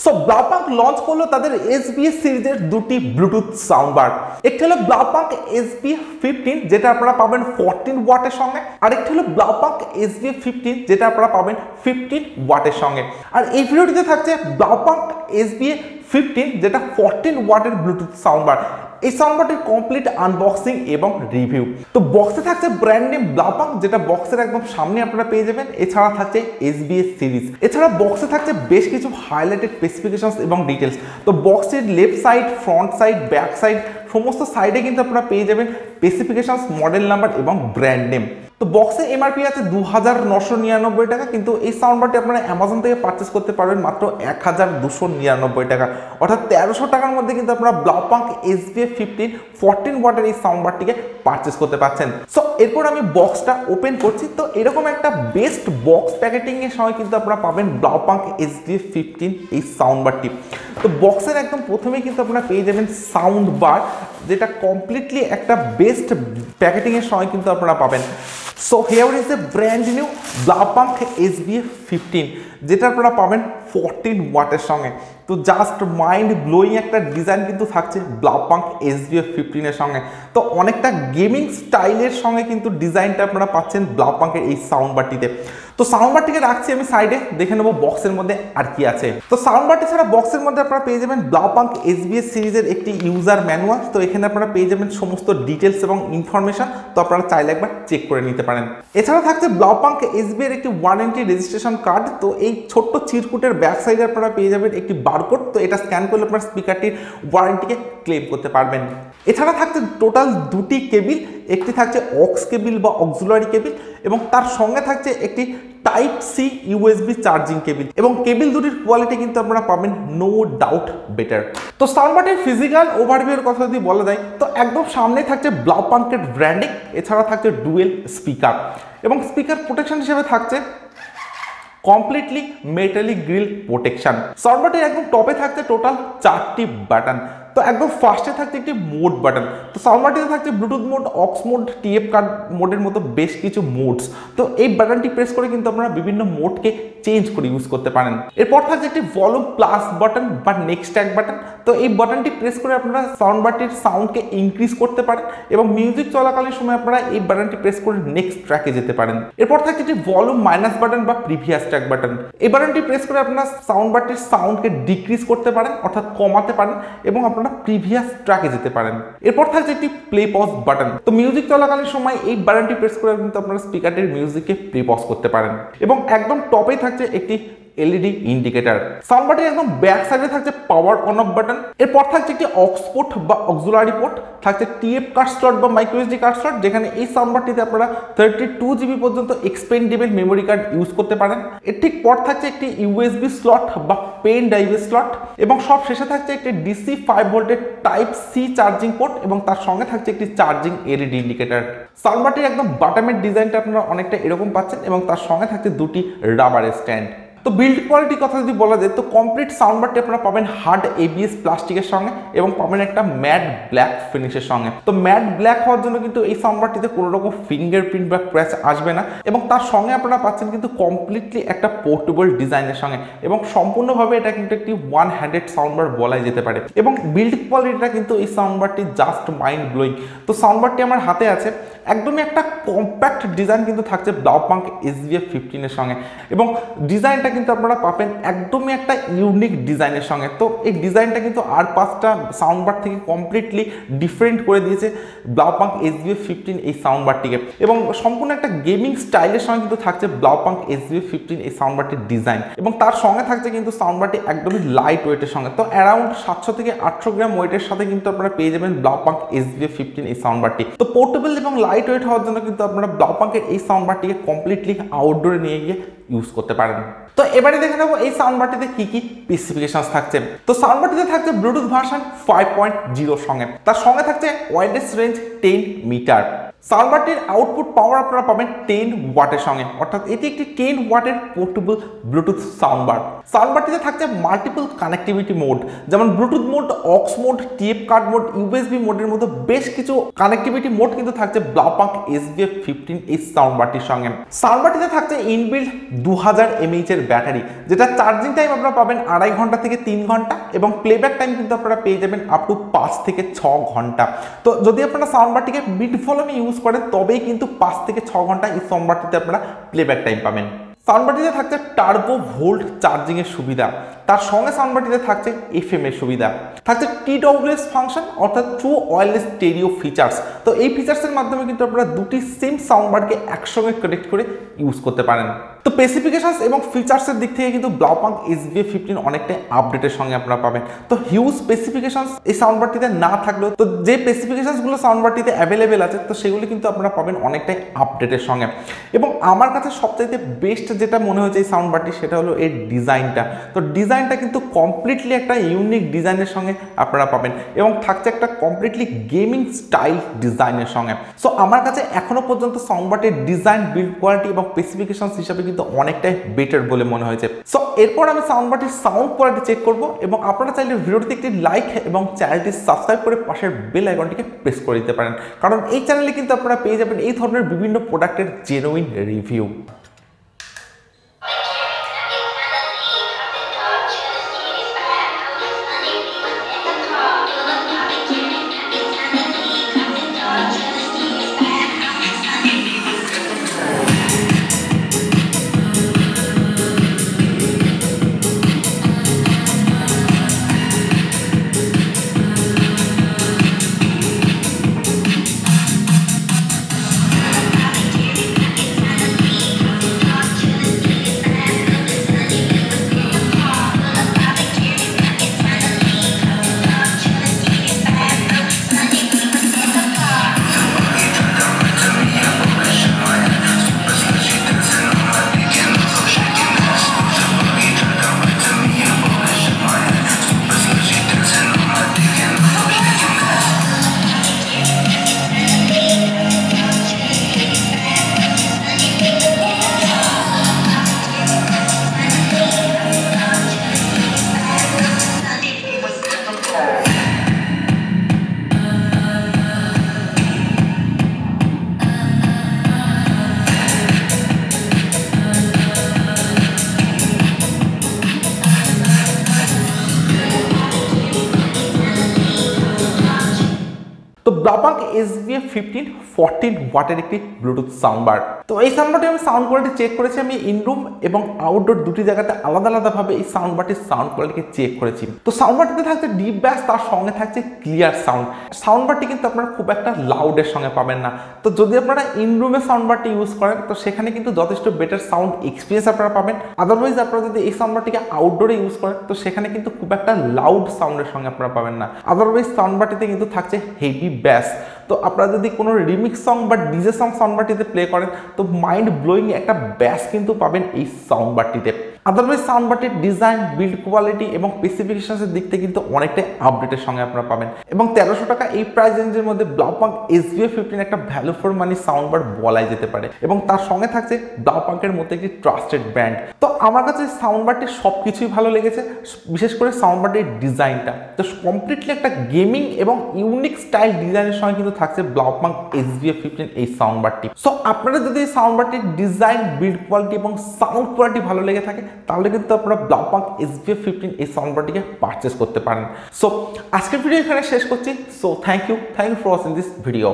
So ব্লাউপাঙ্ক launch করলো তাদের SBS সিরিজের দুটি ব্লুটুথ সাউন্ড বার। একটি হলো ব্লাউপাঙ্ক SB15 যেটা আপনারা পাবেন 14 ওয়াটের সঙ্গে, আর একটি হলো ব্লাউপাঙ্ক SB15 যেটা আপনারা পাবেন 15 ওয়াটের সঙ্গে। আর এই ভিডিওটিতে থাকছে ব্লাউপাঙ্ক SB15 যেটা 14 ওয়াটের ব্লুটুথ সাউন্ড বার। এই সাউন্ডবারটির কমপ্লিট আনবক্সিং এবং রিভিউ। তো বক্সে থাকছে ব্র্যান্ড নেম ব্লাউপাঙ্ক যেটা বক্সের একদম সামনে আপনারা পেয়ে যাবেন। এছাড়া থাকছে এসবিএস সিরিজ। এছাড়া বক্সে থাকছে বেশ কিছু হাইলাইটেড স্পেসিফিকেশনস এবং ডিটেলস। তো বক্সের left side, front side, back side সমস্ত সাইডে কিন্তু আপনারা পেয়ে যাবেন স্পেসিফিকেশনস, মডেল নাম্বার এবং ব্র্যান্ড নেম। তো বক্সে এমআরপি আছে 2999 টাকা, কিন্তু এই সাউন্ডবারটি আপনারা অ্যামাজন থেকে পারচেস করতে পারবেন মাত্র 1299 টাকা, অর্থাৎ 1300 টাকার মধ্যে কিন্তু আপনারা ব্লাউপাঙ্ক SB15 14 ওয়াটের এই সাউন্ডবারটিকে পারচেস করতে পারছেন। সো এরপর আমি বক্সটা ওপেন করছি। তো এরকম একটা বেস্ট বক্স প্যাকেটিং এর সময় কিন্তু আপনারা পাবেন ব্লাউপাঙ্ক SB15 এই সাউন্ডবারটি। তো বক্সের একদম প্রথমেই কিন্তু আপনারা পেয়ে যাবেন সাউন্ড বার, যেটা কমপ্লিটলি একটা বেস্ট প্যাকেটিং এর সময় কিন্তু আপনারা পাবেন। So here is a brand new Blaupunkt SB15 যেটা আপনারা পাবেন 14 ওয়াটের সঙ্গে। তো জাস্ট মাইন্ড ব্লোয়িং একটা ডিজাইন কিন্তু থাকছে ব্লাউপাঙ্ক SB15 এর সঙ্গে। তো অনেকটা গেমিং স্টাইলের সঙ্গে কিন্তু ডিজাইনটা আপনারা পাচ্ছেন ব্লাউপাঙ্কের এই সাউন্ডবারটিতে। তো সাউন্ডবারটিকে রাখছি আমি সাইডে, দেখে নেবো বক্সের মধ্যে আর কি আছে। তো সাউন্ডবারটি ছাড়া বক্সের মধ্যে আপনারা পেয়ে যাবেন ব্লাউপাঙ্ক SBS সিরিজের একটি ইউজার ম্যানুয়াল। তো এখানে আপনারা পেয়ে যাবেন সমস্ত ডিটেলস এবং ইনফরমেশন। তো আপনারা চাইলে একবার চেক করে নিতে পারেন। এছাড়া থাকছে ব্লাউপাঙ্ক SB এর একটি ওয়ারেন্টি রেজিস্ট্রেশন কার্ড। তো এই ছোট্ট চিরকুটের ব্যাক সাইডে আপনারা পেয়ে যাবেন একটি বারকোড। তো এটা স্ক্যান করলে আপনার স্পিকারটির ওয়ারেন্টিকে ক্লেম করতে পারবেন। এছাড়া থাকছে টোটাল দুটি কেবিল, একটি থাকছে অক্স কেবিল বা অক্সিলারি কেবিল, এবং তার সঙ্গে থাকছে একটি type C USB charging cable, এবং কেবিল দুটির কোয়ালিটি কিন্তু আপনারা পাবেন নো ডাউট বেটার। তো সাউন্ডবারটির ফিজিক্যাল ওভারভিউর কথা যদি বলা যায়, তো একদম সামনে থাকছে ব্লাউপাঙ্কের ব্র্যান্ডিং। এছাড়া থাকছে ডুয়েল স্পিকার, এবং স্পিকার প্রোটেকশন হিসেবে থাকছে কমপ্লিটলি মেটালিক গ্রিল প্রোটেকশন। সাউন্ডবারটির একদম টপে থাকছে টোটাল 4টি বাটন। তো একদম ফার্স্টে থাকছে একটি মোড বাটন। তো সাউন্ডবারটিতে থাকছে Bluetooth mode, aux mode, TF card মোডের মতো বেশ কিছু মোডস। তো এই বাটনটি প্রেস করে কিন্তু আপনারা বিভিন্ন মোডকে চেঞ্জ করে ইউজ করতে পারেন। এরপর থাকছে একটি ভলিউম প্লাস বাটন বা নেক্সট ট্র্যাক বাটন। তো এই বাটনটি প্রেস করে আপনারা সাউন্ডবারটির সাউন্ডকে ইনক্রিজ করতে পারেন, এবং মিউজিক চলাকালীন সময় আপনারা এই বাটনটি প্রেস করে নেক্সট ট্র্যাকে যেতে পারেন। এরপর থাকছে একটি ভলিউম মাইনাস বাটন বা প্রিভিয়াস ট্র্যাক বাটন। এই বাটনটি প্রেস করে আপনারা সাউন্ডবারটির সাউন্ডকে ডিক্রিজ করতে পারেন, অর্থাৎ কমাতে পারেন, এবং আপনারা প্রিভিয়াস ট্র্যাকে যেতে পারেন। এরপর থাকছে একটি প্লে পজ বাটন। তো মিউজিক চলাকালীন সময় এই বাটনটি প্রেস করে কিন্তু আপনারা স্পিকারটির মিউজিককে প্লে পজ করতে পারেন। এবং একদম টপেই থাকছে একটি LED ইন্ডিকেটর। সাউন্ডবারটির একদম ব্যাক সাইডে থাকছে পাওয়ার অন অফ বাটন। এরপর থাকছে একটি অক্স পোর্ট বা অক্সিলারি পোর্ট, থাকছে TF কার্ড স্লট বা মাইক্রো SD কার্ড স্লট, যেখানে এই সাউন্ডবারটিতে আপনারা 32 GB পর্যন্ত এক্সপেন্ডেবল মেমোরি কার্ড ইউজ করতে পারেন। এর ঠিক পর থাকছে একটি USB স্লট বা পেন ড্রাইভের স্লট, এবং সব শেষে থাকছে একটি DC 5 ভোল্টের টাইপ সি চার্জিং পোর্ট, এবং তার সঙ্গে থাকছে একটি চার্জিং LED ইন্ডিকেটর। সাউন্ডবারটির একদম বাটামের ডিজাইনটা আপনারা অনেকটা এরকম পাচ্ছেন, এবং তার সঙ্গে থাকছে দুটি রাবার স্ট্যান্ড। তো বিল্ড কোয়ালিটির কথা যদি বলা যায়, তো কমপ্লিট সাউন্ডবারটি আপনারা পাবেন হার্ড ABS প্লাস্টিকের সঙ্গে, এবং পাবেন একটা ম্যাট ব্ল্যাক ফিনিশের সঙ্গে। তো ম্যাট ব্ল্যাক হওয়ার জন্য কিন্তু এই সাউন্ডবারটিতে কোনো রকম ফিঙ্গারপ্রিন্ট বা ক্র্যাচ আসবে না, এবং তার সঙ্গে আপনারা পাচ্ছেন কিন্তু কমপ্লিটলি একটা পোর্টেবল ডিজাইনের সঙ্গে, এবং সম্পূর্ণভাবে এটা কিন্তু একটি ওয়ান হ্যান্ডেড সাউন্ডবার বলাই যেতে পারে। এবং বিল্ড কোয়ালিটিটা কিন্তু এই সাউন্ডবারটি জাস্ট মাইন্ড ব্লোয়িং। তো সাউন্ডবারটি আমার হাতে আছে, একদমই একটা কম্প্যাক্ট ডিজাইন কিন্তু থাকছে ব্লাউপাঙ্ক SB15 এর সঙ্গে, এবং ডিজাইনটা কিন্তু আপনারা পাবেন একদমই একটা ইউনিক ডিজাইনের সঙ্গে। তো এই ডিজাইনটা কিন্তু আর 5টা সাউন্ডবার থেকে কমপ্লিটলি ডিফারেন্ট করে দিয়েছে ব্লাউপাঙ্ক SB15 এই সাউন্ডবারটিকে, এবং সম্পূর্ণ একটা গেমিং স্টাইলের সঙ্গে কিন্তু থাকছে ব্লাউপাঙ্ক SB15 এই সাউন্ডবারটির ডিজাইন, এবং তার সঙ্গে থাকছে কিন্তু সাউন্ডবারটি একদমই লাইট ওয়েটের সঙ্গে। তো অ্যারাউন্ড 700 থেকে 800 গ্রাম ওয়েটের সাথে কিন্তু আপনারা পেয়ে যাবেন ব্লাউপাঙ্ক SB15 এই সাউন্ডবারটি। তো পোর্টেবল এবং লাইট ওয়েট হওয়ার জন্য কিন্তু আপনারা ব্লাউপাঙ্কের এই সাউন্ডবারটিকে কমপ্লিটলি আউটডোরে নিয়ে গিয়ে ইউজ করতে পারেন। তো এবারে দেখে নেবো এই সাউন্ডবারটিতে কি কি স্পেসিফিকেশনস থাকছে। তো সাউন্ডবারটিতে থাকছে ব্লুটুথ ভার্সন 5.0 সঙ্গে, তার সঙ্গে থাকছে ওয়্যারলেস রেঞ্জ 10 মিটার। সাউন্ডবারটির আউটপুট পাওয়ার আপনারা পাবেন 10 ওয়াটের সঙ্গে, অর্থাৎ এটি একটি 10 ওয়াটের পোর্টেবল ব্লুটুথ সাউন্ডবার। সাউন্ডবারটিতে থাকছে মাল্টিপল কানেক্টিভিটি মোড, যেমন Bluetooth mode, aux mode, TF card mode, USB মোডের মতো বেশ কিছু কানেক্টিভিটি মোড কিন্তু থাকছে ব্লাউপাঙ্ক SBF15 এই সাউন্ডবারটির সঙ্গে। সাউন্ডবারটিতে থাকছে ইনবিল্ট 2000 mAh এর ব্যাটারি, যেটা চার্জিং টাইম আপনারা পাবেন 2.5 ঘন্টা থেকে 3 ঘন্টা, এবং প্লেব্যাক টাইম কিন্তু আপনারা পেয়ে যাবেন আপ টু 5 থেকে 6 ঘন্টা। তো যদি আপনারা সাউন্ডবারটিকে মিড ভলিউমে ইউজ করেন তবেই কিন্তু 5 থেকে 6 ঘন্টা এই সাউন্ডবারটিতে আপনারা প্লেব্যাক টাইম পাবেন। সাউন্ডবারটিতে থাকছে টার্বো ভোল্ট চার্জিং এর সুবিধা, তার সঙ্গে সাউন্ডবারটিতে থাকছে FM এর সুবিধা, থাকছে TWS ফাংশন অর্থাৎ ট্রু ওয়্যারলেস স্টেরিও ফিচার্স। তো এই ফিচার্সের মাধ্যমে কিন্তু আপনারা দুটি সেম সাউন্ডবারকে একসঙ্গে কানেক্ট করে ইউজ করতে পারেন। তো স্পেসিফিকেশনস এবং ফিচার্সের দিক থেকে কিন্তু ব্লাউপাঙ্ক SBF15 অনেকটাই আপডেটের সঙ্গে আপনারা পাবেন। তো হিউজ স্পেসিফিকেশনস এই সাউন্ডবারটিতে না থাকলেও তো যে স্পেসিফিকেশনসগুলো সাউন্ডবারটিতে অ্যাভেলেবেল আছে তো সেগুলি কিন্তু আপনারা পাবেন অনেকটাই আপডেটের সঙ্গে। এবং আমার কাছে সবচাইতে বেস্ট যেটা মনে হয়েছে এই সাউন্ডবারটি সেটা হলো এর ডিজাইনটা। তো ডিজাইনটা কিন্তু কমপ্লিটলি একটা ইউনিক ডিজাইনের সঙ্গে আপনারা পাবেন, এবং থাকছে একটা কমপ্লিটলি গেমিং স্টাইল ডিজাইনের সঙ্গে। সো আমার কাছে এখনো পর্যন্ত সাউন্ডবারটির ডিজাইন, বিল্ড কোয়ালিটি এবং স্পেসিফিকেশনস হিসাবে কিন্তু অনেকটাই বেটার বলে মনে হয়েছে। সো এরপর আমি সাউন্ডবারটির সাউন্ড কোয়ালিটি চেক করব, এবং আপনারা চাইলে ভিডিওটিতে একটি লাইক এবং চ্যানেলটি সাবস্ক্রাইব করে পাশের বেল আইকনটিকে প্রেস করে দিতে পারেন, কারণ এই চ্যানেলে কিন্তু আপনারা পেয়ে যাবেন এই ধরনের বিভিন্ন প্রোডাক্টের জেনুইন রিভিউ। তো ব্লাউপাঙ্ক SBF15 14 ওয়াটের একটি ব্লুটুথ সাউন্ডবার। তো এই সাউন্ডবারটি আমি সাউন্ড কোয়ালিটি চেক করেছি, আমি ইনরুম এবং আউটডোর দুটি জায়গাতে আলাদা আলাদাভাবে এই সাউন্ডবারটির সাউন্ড কোয়ালিটিকে চেক করেছি। তো সাউন্ডবারটিতে থাকছে ডিপ ব্যাস, তার সঙ্গে থাকছে ক্লিয়ার সাউন্ড। সাউন্ডবারটি কিন্তু আপনারা খুব একটা লাউডের সঙ্গে পাবেন না। তো যদি আপনারা ইনরুমে সাউন্ডবারটি ইউজ করেন তো সেখানে কিন্তু যথেষ্ট বেটার সাউন্ড এক্সপিরিয়েন্স আপনারা পাবেন। আদারওয়াইজ আপনারা যদি এই সাউন্ডবারটিকে আউটডোরে ইউজ করেন তো সেখানে কিন্তু খুব একটা লাউড সাউন্ডের সঙ্গে আপনারা পাবেন না। আদারওয়াইজ সাউন্ডবারটিতে কিন্তু থাকছে হেভি ব্যাস। তো আপনারা যদি কোনো রিমিক্স সং বা ডিজে সং সাউন্ডবারটিতে প্লে করেন তো মাইন্ড ব্লোয়িং একটা ব্যাস কিন্তু পাবেন এই সাউন্ডবারটিতে। আদারওয়াইজ সাউন্ডবারটির ডিজাইন, বিল্ড কোয়ালিটি এবং স্পেসিফিকেশনসের দিক থেকে কিন্তু অনেকটাই আপডেটের সঙ্গে আপনারা পাবেন। এবং 1300 টাকা এই প্রাইস রেঞ্জের মধ্যে ব্লাউপাঙ্ক SBF15 একটা ভ্যালু ফর মানি সাউন্ডবার বলাই যেতে পারে, এবং তার সঙ্গে থাকছে ব্লাউপাঙ্কের মধ্যে একটি ট্রাস্টেড ব্র্যান্ড। তো আমার কাছে সাউন্ডবারটির সব কিছুই ভালো লেগেছে, বিশেষ করে সাউন্ডবারটির ডিজাইনটা। তো কমপ্লিটলি একটা গেমিং এবং ইউনিক স্টাইল ডিজাইনের সঙ্গে কিন্তু থাকছে ব্লাউপাঙ্ক SBF15 এই সাউন্ডবারটি। সো আপনারা যদি এই সাউন্ডবারটির ডিজাইন, বিল্ড কোয়ালিটি এবং সাউন্ড কোয়ালিটি ভালো লেগে থাকে তাহলে কিন্তু আপনারা ব্লাউপাঙ্ক SBF15 এই সাউন্ডবারটিকে পারচেস করতে পারেন। সো আজকের ভিডিও এখানে শেষ করছি। So thank you for watching this video.